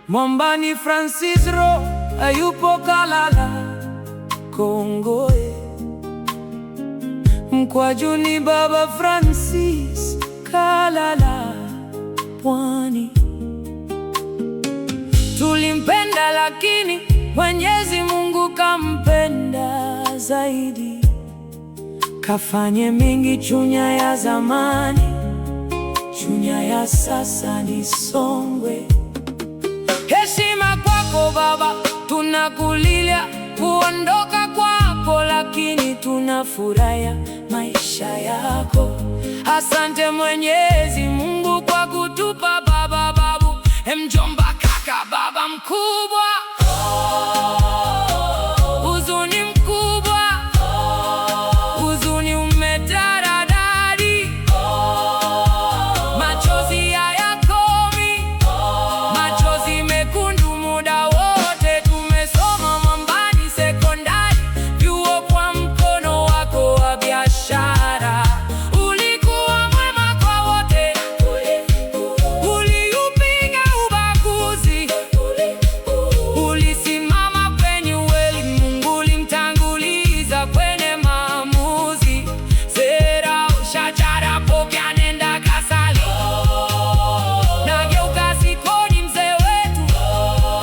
Mombani Francis Roho hayupo Kalala Kongoe. Mkwajuni Baba Francis Kalala Pwani. Tulimpenda lakini Mwenyezi Mungu kampenda zaidi, kafanye mingi. Chunya ya zamani, Chunya ya sasa ni Songwe. Heshima kwako Baba, tunakulilia kuondoka kwako, lakini tunafurahia maisha yako. Asante Mwenyezi Mungu kwa kutupa baba, babu, mjomba, kaka, baba mkubwa. Huzuni mkubwa, huzuni umetaradadi, machozi hayakomi, machozi mekundu muda wote. Tumesoma Mombani Sekondari, vyuo kwa mkono wako wa biashara. Ulikuwa mwema kwa wote, uliupinga ubaguzi, ulisimama kwenye ukweli. Mungu ulimtanguliza kwenye maamuzi. Sera, shajara, pokea, nenda kasali. Nageuka sikoni mzee wetu,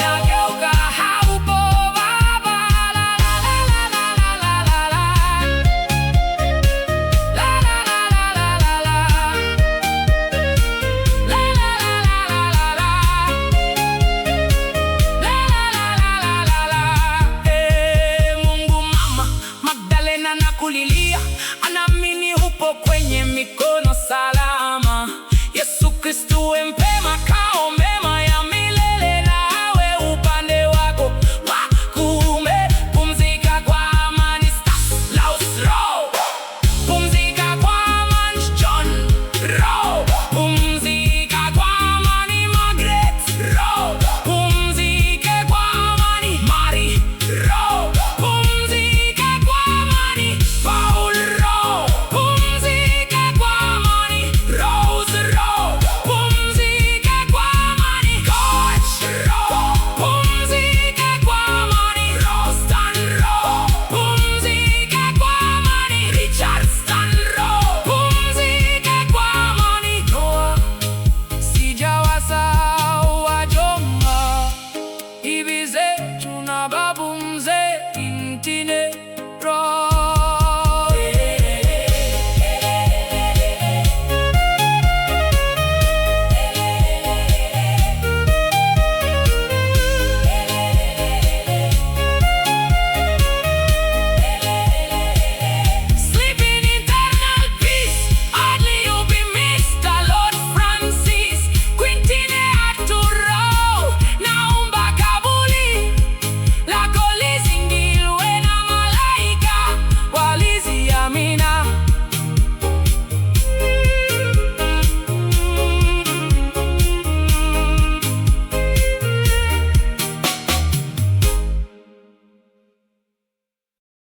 nageuka haupo baba. La la la la la la la la. La la la la la la la. La la la la la la la. La la la la la la. Mungu Mama Magdalena nakulilia, anaamini upo kwenye mikono salama. Yesu Kristo